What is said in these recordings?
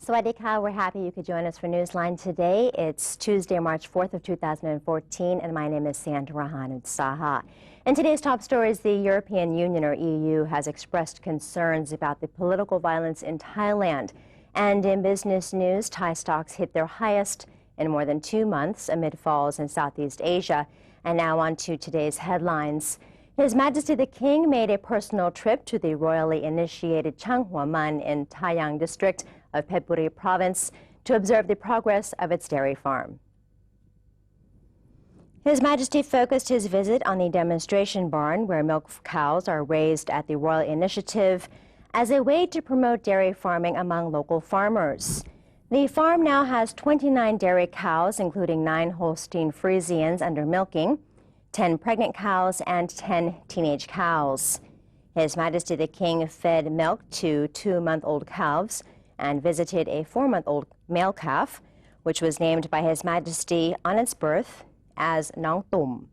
Swadika, we're happy you could join us for Newsline today. It's Tuesday, March 4th of 2014, and my name is Sandra Hanud Saha. In today's top stories, the European Union, or EU, has expressed concerns about the political violence in Thailand. And in business news, Thai stocks hit their highest in more than 2 months amid falls in Southeast Asia. And now on to today's headlines. His Majesty the King made a personal trip to the royally initiated Changhuaman in Thayang district of Phetchaburi province to observe the progress of its dairy farm. His Majesty focused his visit on the demonstration barn where milk cows are raised at the royal initiative as a way to promote dairy farming among local farmers. The farm now has 29 dairy cows, including 9 Holstein Friesians under milking, 10 pregnant cows, and 10 teenage cows. His Majesty the King fed milk to 2-month-old calves and visited a 4-month-old male calf, which was named by His Majesty on its birth as Nong Tum.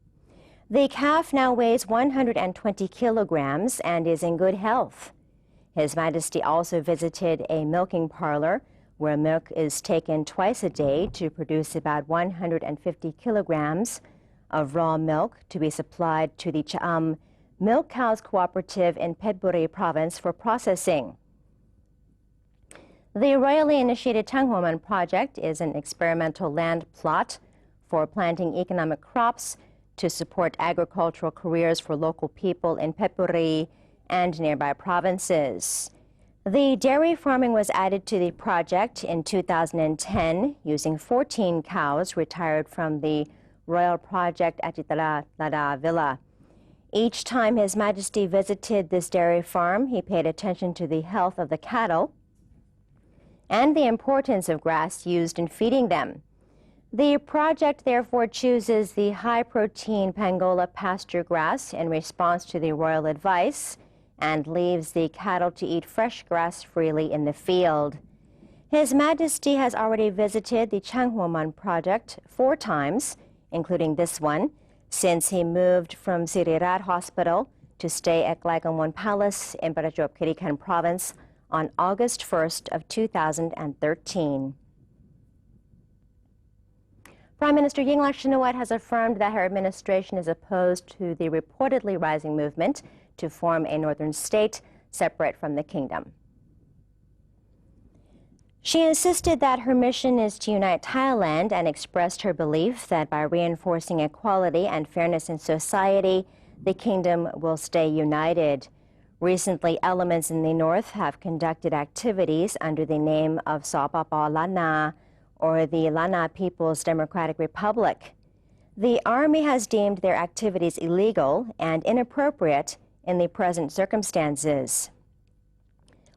The calf now weighs 120 kilograms and is in good health. His Majesty also visited a milking parlor where milk is taken twice a day to produce about 150 kilograms of raw milk to be supplied to the Cha'am Milk Cows Cooperative in Phetchaburi province for processing. The royally initiated Changhuaman project is an experimental land plot for planting economic crops to support agricultural careers for local people in Phetchaburi and nearby provinces. The dairy farming was added to the project in 2010 using 14 cows retired from the royal project at Lada Villa. Each time His Majesty visited this dairy farm, he paid attention to the health of the cattle and the importance of grass used in feeding them. The project therefore chooses the high-protein Pangola pasture grass in response to the royal advice and leaves the cattle to eat fresh grass freely in the field. His Majesty has already visited the Changhuaman project 4 times, including this one, since he moved from Sirirat Hospital to stay at Glaigamon Palace in Prachuap Khiri Khan province on August 1st of 2013. Prime Minister Yingluck Shinawatra has affirmed that her administration is opposed to the reportedly rising movement to form a northern state separate from the kingdom. She insisted that her mission is to unite Thailand and expressed her belief that by reinforcing equality and fairness in society, the kingdom will stay united. Recently, elements in the north have conducted activities under the name of Sopapa Lana, or the Lana People's Democratic Republic. The army has deemed their activities illegal and inappropriate in the present circumstances.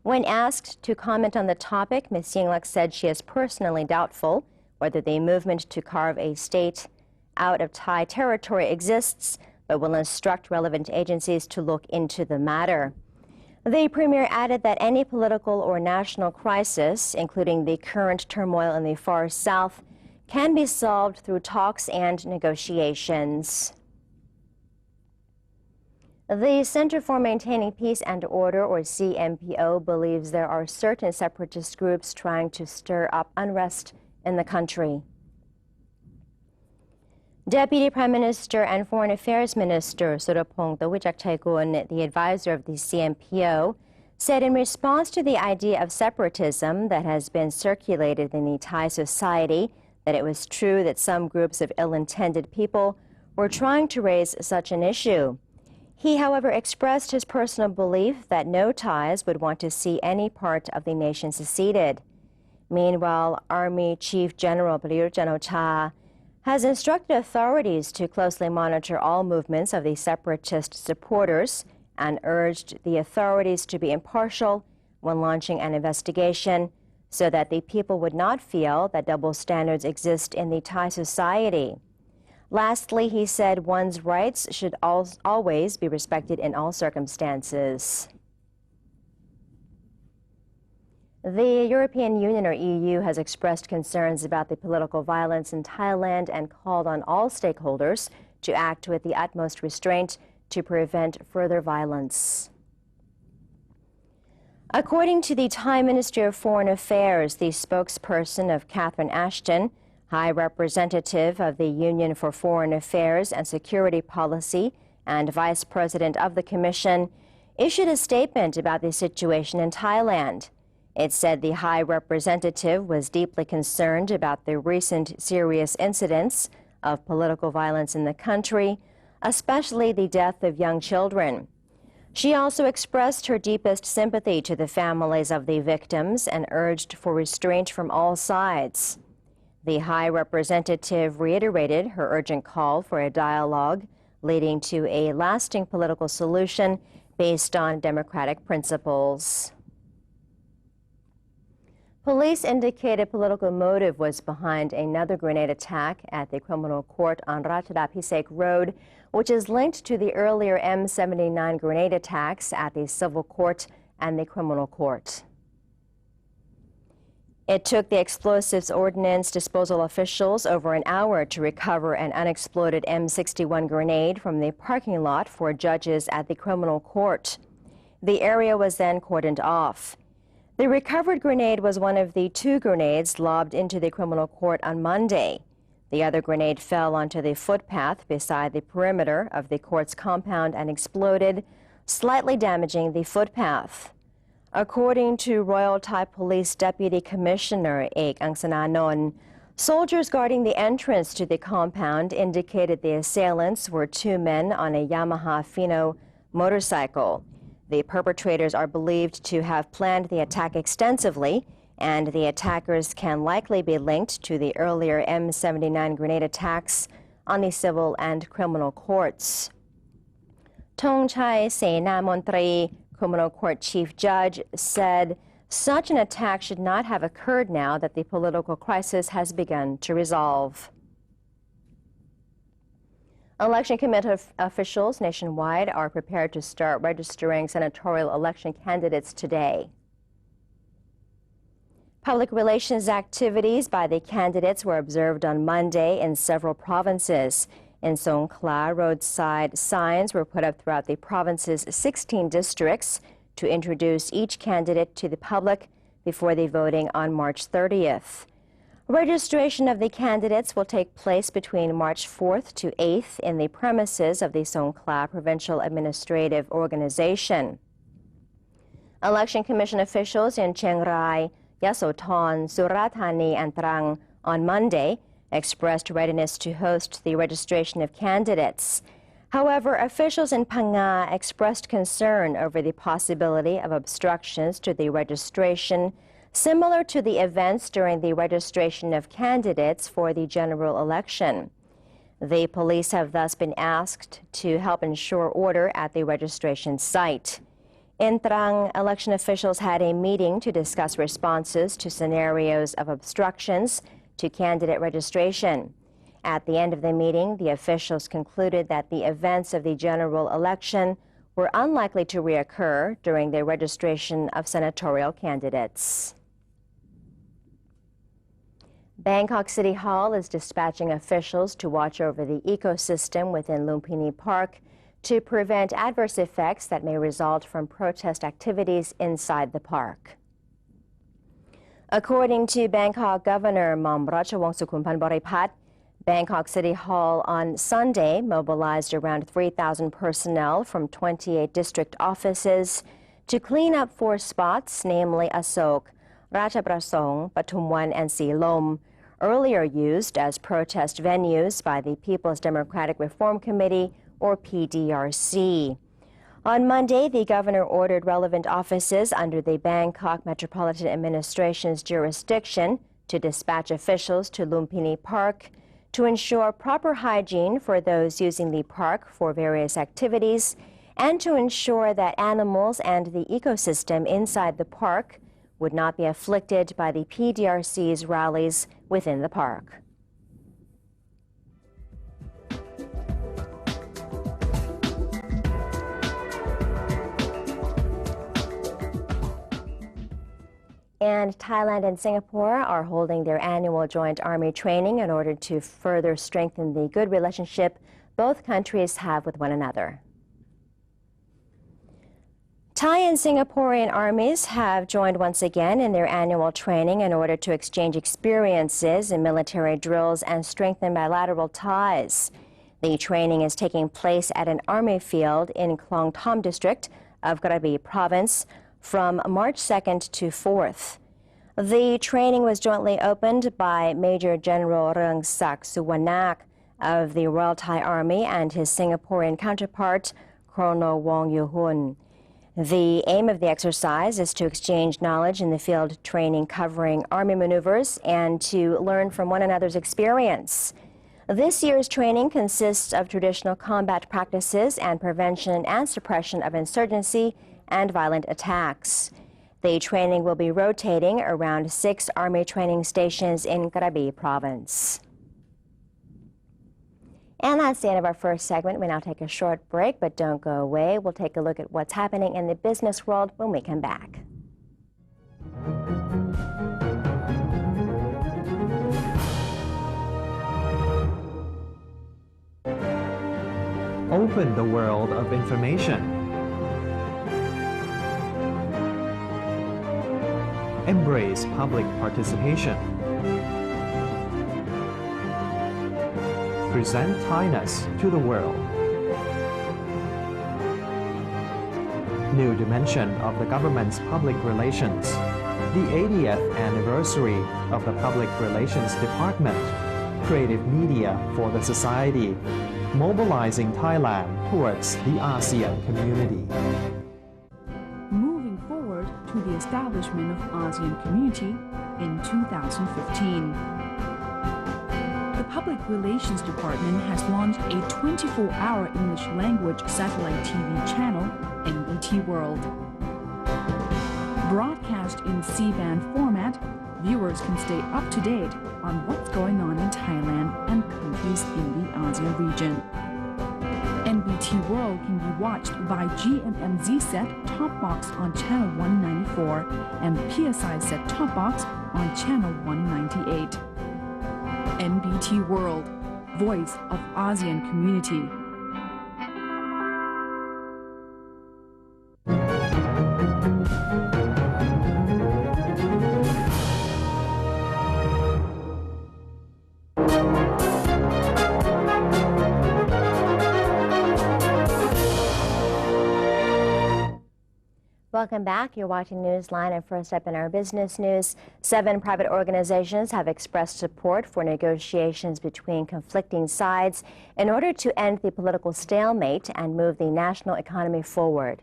When asked to comment on the topic, Ms. Yingluck said she is personally doubtful whether the movement to carve a state out of Thai territory exists, but will instruct relevant agencies to look into the matter. The Premier added that any political or national crisis, including the current turmoil in the far south, can be solved through talks and negotiations. The Center for Maintaining Peace and Order, or CMPO, believes there are certain separatist groups trying to stir up unrest in the country. Deputy Prime Minister and Foreign Affairs Minister Surapong Tawichakchaikun, the advisor of the CMPO, said in response to the idea of separatism that has been circulated in the Thai society that it was true that some groups of ill-intended people were trying to raise such an issue. He, however, expressed his personal belief that no Thais would want to see any part of the nation seceded. Meanwhile, Army Chief General Prayut Chan-o-cha has instructed authorities to closely monitor all movements of the separatist supporters and urged the authorities to be impartial when launching an investigation so that the people would not feel that double standards exist in the Thai society. Lastly, he said one's rights should always be respected in all circumstances. The European Union, or EU, has expressed concerns about the political violence in Thailand and called on all stakeholders to act with the utmost restraint to prevent further violence. According to the Thai Ministry of Foreign Affairs, the spokesperson of Catherine Ashton, High Representative of the Union for Foreign Affairs and Security Policy and Vice President of the Commission, issued a statement about the situation in Thailand. It said the High Representative was deeply concerned about the recent serious incidents of political violence in the country, especially the death of young children. She also expressed her deepest sympathy to the families of the victims and urged for restraint from all sides. The High Representative reiterated her urgent call for a dialogue leading to a lasting political solution based on democratic principles. Police indicate a political motive was behind another grenade attack at the criminal court on Ratchadapisek Road, which is linked to the earlier M79 grenade attacks at the civil court and the criminal court. It took the explosives ordnance disposal officials over an hour to recover an unexploded M61 grenade from the parking lot for judges at the criminal court. The area was then cordoned off. The recovered grenade was one of the 2 grenades lobbed into the criminal court on Monday. The other grenade fell onto the footpath beside the perimeter of the court's compound and exploded, slightly damaging the footpath. According to Royal Thai Police Deputy Commissioner Ek Angsananon, soldiers guarding the entrance to the compound indicated the assailants were 2 men on a Yamaha Fino motorcycle. The perpetrators are believed to have planned the attack extensively, and the attackers can likely be linked to the earlier M79 grenade attacks on the civil and criminal courts. Thongchai Senamontri, criminal court chief judge, said such an attack should not have occurred now that the political crisis has begun to resolve. Election committee officials nationwide are prepared to start registering senatorial election candidates today. Public relations activities by the candidates were observed on Monday in several provinces. In Songkhla, roadside signs were put up throughout the province's 16 districts to introduce each candidate to the public before the voting on March 30th. Registration of the candidates will take place between March 4th to 8th in the premises of the Songkhla Provincial Administrative Organization. Election Commission officials in Chiang Rai, Yasothon, Surathani, and Trang on Monday expressed readiness to host the registration of candidates. However, officials in Phang Nga expressed concern over the possibility of obstructions to the registration, similar to the events during the registration of candidates for the general election. The police have thus been asked to help ensure order at the registration site. In Trang, election officials had a meeting to discuss responses to scenarios of obstructions to candidate registration. At the end of the meeting, the officials concluded that the events of the general election were unlikely to reoccur during the registration of senatorial candidates. Bangkok City Hall is dispatching officials to watch over the ecosystem within Lumpini Park to prevent adverse effects that may result from protest activities inside the park. According to Bangkok Governor Mom Ratchawongsukhumpan Boripat, Bangkok City Hall on Sunday mobilized around 3,000 personnel from 28 district offices to clean up 4 spots, namely Asok, Ratchaprasong, Pathumwan, and Silom, earlier used as protest venues by the People's Democratic Reform Committee, or PDRC. On Monday, the governor ordered relevant offices under the Bangkok Metropolitan Administration's jurisdiction to dispatch officials to Lumpini Park to ensure proper hygiene for those using the park for various activities and to ensure that animals and the ecosystem inside the park would not be afflicted by the PDRC's rallies within the park. And Thailand and Singapore are holding their annual joint army training in order to further strengthen the good relationship both countries have with one another. Thai and Singaporean armies have joined once again in their annual training in order to exchange experiences in military drills and strengthen bilateral ties. The training is taking place at an army field in Klong Thom district of Krabi province from March 2nd to 4th. The training was jointly opened by Major General Reung Sak Suwanak of the Royal Thai Army and his Singaporean counterpart, Colonel Wong Yu-hun. The aim of the exercise is to exchange knowledge in the field training covering Army maneuvers and to learn from one another's experience. This year's training consists of traditional combat practices and prevention and suppression of insurgency and violent attacks. The training will be rotating around 6 Army training stations in Krabi province. And that's the end of our first segment. We now take a short break, but don't go away. We'll take a look at what's happening in the business world when we come back. Open the world of information. Embrace public participation. Present Thainess to the world. New dimension of the government's public relations. The 80th anniversary of the Public Relations Department. Creative media for the society. Mobilizing Thailand towards the ASEAN community. Moving forward to the establishment of ASEAN community in 2015. The Public Relations Department has launched a 24-hour English language satellite TV channel, NBT World. Broadcast in C-band format, viewers can stay up to date on what's going on in Thailand and countries in the ASEAN region. NBT World can be watched by GMMZ set-top box on channel 194 and PSI set-top box on channel 198. NBT World, Voice of ASEAN Community. Welcome back. You're watching Newsline, and first up in our business news, 7 private organizations have expressed support for negotiations between conflicting sides in order to end the political stalemate and move the national economy forward.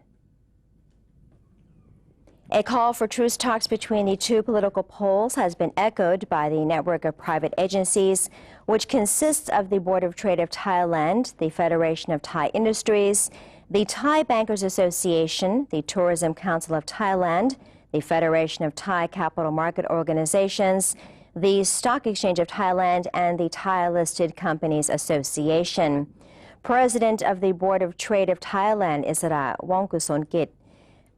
A call for truce talks between the 2 political poles has been echoed by the network of private agencies, which consists of the Board of Trade of Thailand, the Federation of Thai Industries, the Thai Bankers Association, the Tourism Council of Thailand, the Federation of Thai Capital Market Organizations, the Stock Exchange of Thailand, and the Thai Listed Companies Association. President of the Board of Trade of Thailand, Isara Wongkusonkit,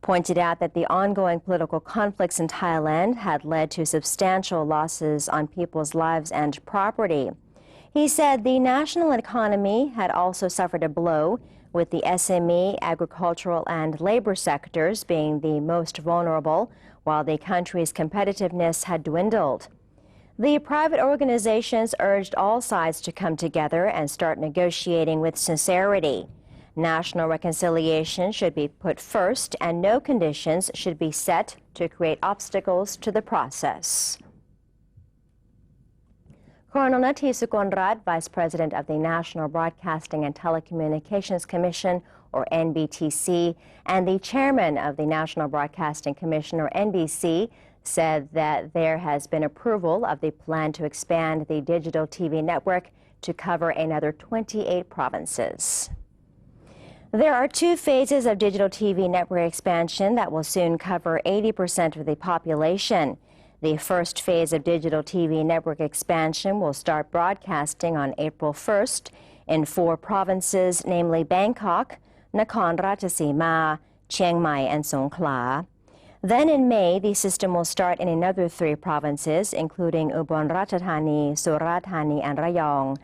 pointed out that the ongoing political conflicts in Thailand had led to substantial losses on people's lives and property. He said the national economy had also suffered a blow, with the SME, agricultural, and labor sectors being the most vulnerable, while the country's competitiveness had dwindled. The private organizations urged all sides to come together and start negotiating with sincerity. National reconciliation should be put first, and no conditions should be set to create obstacles to the process. Colonel Nathi Sukonrat, Vice President of the National Broadcasting and Telecommunications Commission, or NBTC, and the Chairman of the National Broadcasting Commission, or NBC, said that there has been approval of the plan to expand the digital TV network to cover another 28 provinces. There are 2 phases of digital TV network expansion that will soon cover 80% of the population. The first phase of digital TV network expansion will start broadcasting on April 1st in 4 provinces, namely Bangkok, Nakhon Ratchasima, Chiang Mai, and Songkhla. Then in May, the system will start in another 3 provinces, including Ubon Ratchathani, Surat Thani, and Rayong.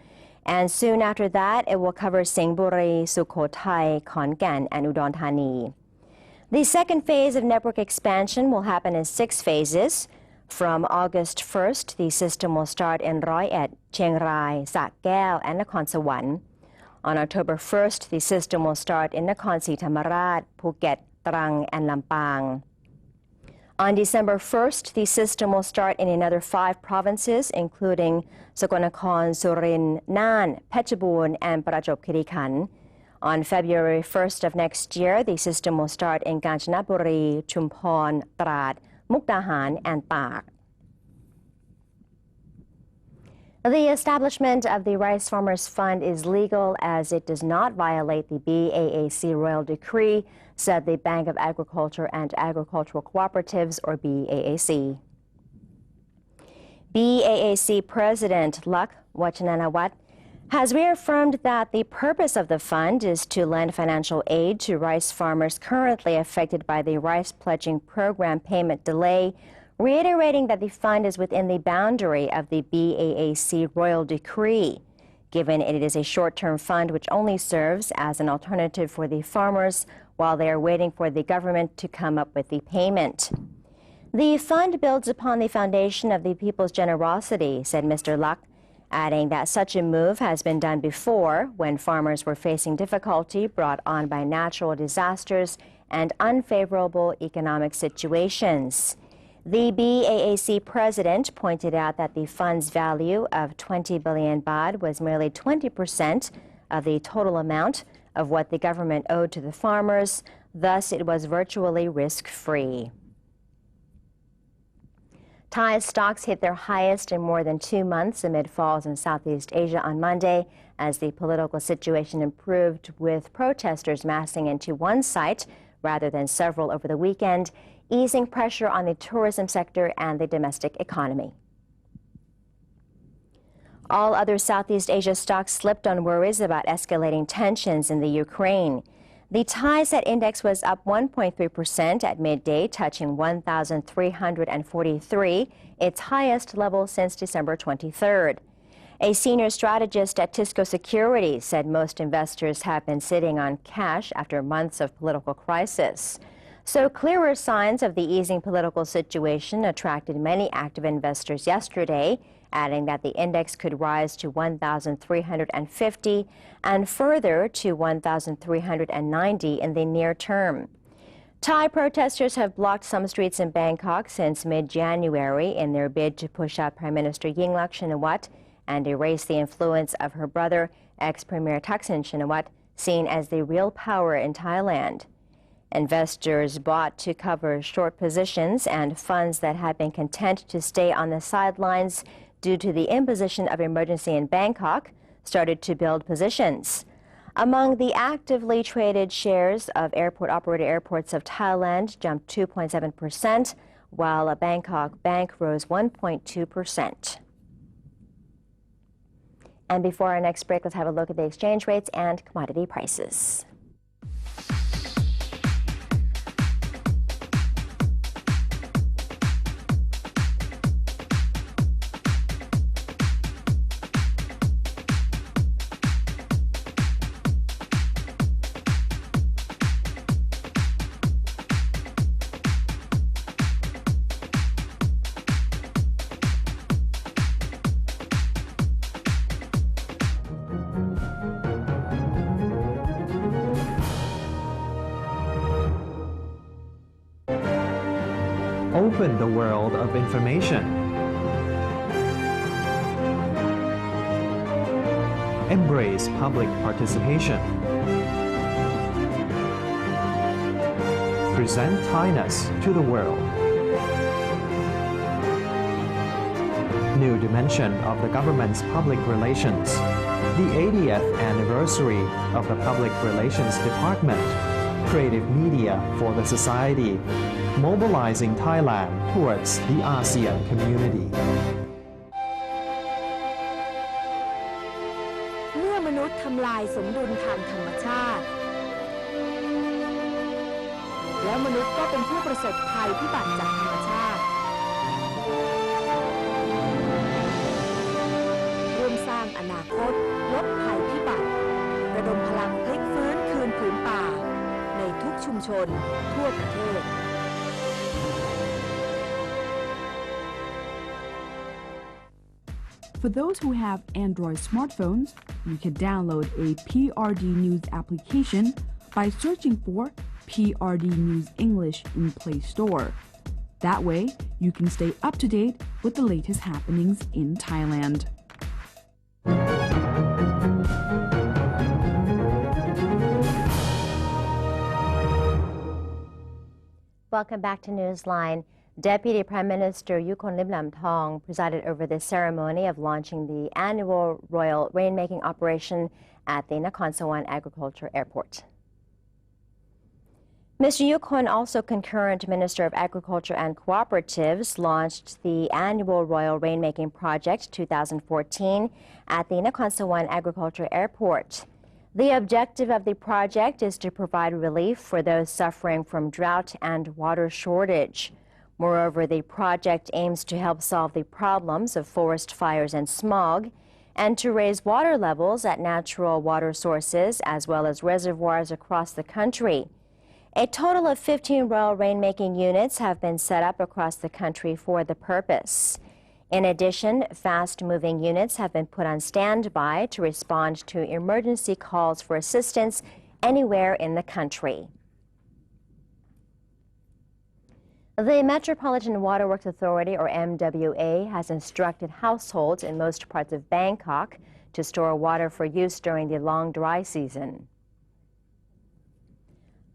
And soon after that, it will cover Singhburi, Sukhothai, Khon Kaen, and Udon Thani. The second phase of network expansion will happen in 6 phases. From August 1st, the system will start in Roi Et, Chiang Rai, Sa Kaeo, and Nakhon Sawan. On October 1st, the system will start in Nakhon Si Thammarat, Phuket, Trang, and Lampang. On December 1st, the system will start in another 5 provinces, including Sagonakhon, Surin, Nan, Phetchabun, and Prajop Khiri Khan. On February 1st of next year, the system will start in Kanchanaburi, Chumphon, Trat, Mukdahan, and Tak. The establishment of the Rice Farmers Fund is legal as it does not violate the BAAC Royal Decree, said the Bank of Agriculture and Agricultural Cooperatives, or BAAC. BAAC President Luck Wachananawat has reaffirmed that the purpose of the fund is to lend financial aid to rice farmers currently affected by the rice pledging program payment delay, reiterating that the fund is within the boundary of the BAAC Royal Decree, given it is a short-term fund which only serves as an alternative for the farmers while they are waiting for the government to come up with the payment. The fund builds upon the foundation of the people's generosity, said Mr. Luck, adding that such a move has been done before when farmers were facing difficulty brought on by natural disasters and unfavorable economic situations. The BAAC president pointed out that the fund's value of 20 billion baht was merely 20% of the total amount of what the government owed to the farmers, thus it was virtually risk-free. Thai stocks hit their highest in more than 2 months amid falls in Southeast Asia on Monday as the political situation improved, with protesters massing into one site rather than several over the weekend, easing pressure on the tourism sector and the domestic economy. All other Southeast Asia stocks slipped on worries about escalating tensions in the Ukraine. The Thai Set Index was up 1.3% at midday, touching 1,343, its highest level since December 23rd. A senior strategist at Tisco Securities said most investors have been sitting on cash after months of political crisis. So clearer signs of the easing political situation attracted many active investors yesterday, adding that the index could rise to 1,350 and further to 1,390 in the near term. Thai protesters have blocked some streets in Bangkok since mid-January in their bid to push out Prime Minister Yingluck Shinawatra and erase the influence of her brother, ex-Premier Thaksin Shinawatra, seen as the real power in Thailand. Investors bought to cover short positions, and funds that had been content to stay on the sidelines due to the imposition of emergency in Bangkok started to build positions. Among the actively traded shares of airport-operated airports of Thailand jumped 2.7%, while a Bangkok bank rose 1.2%. And before our next break, let's have a look at the exchange rates and commodity prices. Open the world of information. Embrace public participation. Present Thainess to the world. New dimension of the government's public relations. The 80th anniversary of the Public Relations Department. Creative media for the society. Mobilizing Thailand towards the ASEAN community. เมื่อมนุษย์ทำลายสมดุลทางธรรมชาติ แล้วมนุษย์ก็เป็นผู้ประสบภัยพิบัติจากธรรมชาติร่วมสร้างอนาคตลดภัยพิบัติระดมพลังพลิกฟื้นคืนผืนป่าในทุกชุมชนทั่วประเทศFor those who have Android smartphones, you can download a PRD News application by searching for PRD News English in Play Store. That way, you can stay up to date with the latest happenings in Thailand. Welcome back to Newsline. Deputy Prime Minister Yukon Lim Lam Thong presided over the ceremony of launching the annual royal rainmaking operation at the Nakhon Sawan Agriculture Airport. Mr. Yukon, also concurrent Minister of Agriculture and Cooperatives, launched the annual Royal Rainmaking Project 2014 at the Nakhon Sawan Agriculture Airport. The objective of the project is to provide relief for those suffering from drought and water shortage. Moreover, the project aims to help solve the problems of forest fires and smog, and to raise water levels at natural water sources as well as reservoirs across the country. A total of 15 royal rainmaking units have been set up across the country for the purpose. In addition, fast-moving units have been put on standby to respond to emergency calls for assistance anywhere in the country. The Metropolitan Waterworks Authority, or MWA, has instructed households in most parts of Bangkok to store water for use during the long dry season.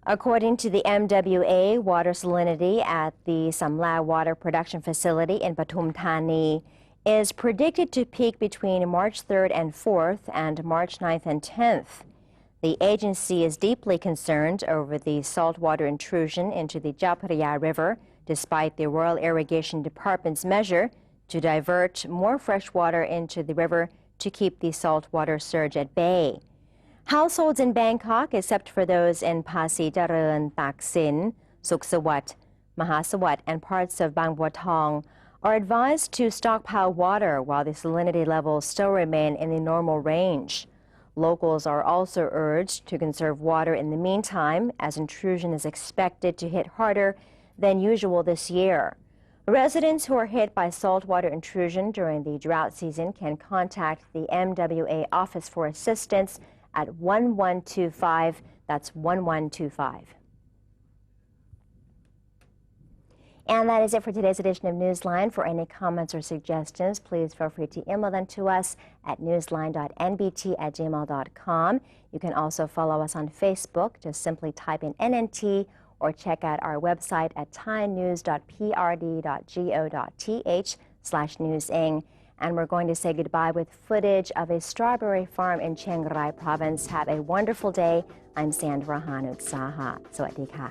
According to the MWA, water salinity at the Samla Water Production Facility in Pathum Thani is predicted to peak between March 3rd and 4th and March 9th and 10th. The agency is deeply concerned over the saltwater intrusion into the Chao Phraya River, despite the Royal Irrigation Department's measure to divert more fresh water into the river to keep the saltwater surge at bay. Households in Bangkok, except for those in Pasi Charoen, Taksin, Sukhsawat, Mahasawat, and parts of Bang Bua Thong, are advised to stockpile water while the salinity levels still remain in the normal range. Locals are also urged to conserve water in the meantime, as intrusion is expected to hit harder than usual this year. Residents who are hit by saltwater intrusion during the drought season can contact the MWA Office for Assistance at 1125. That's 1125. And that is it for today's edition of Newsline. For any comments or suggestions, please feel free to email them to us at newsline.nbt@gmail.com. You can also follow us on Facebook. Just simply type in NNT, or check out our website at thainews.prd.go.th/newsing. And we're going to say goodbye with footage of a strawberry farm in Chiang Rai province. Have a wonderful day. I'm Sandra Hanut Saha. Sawadee ka.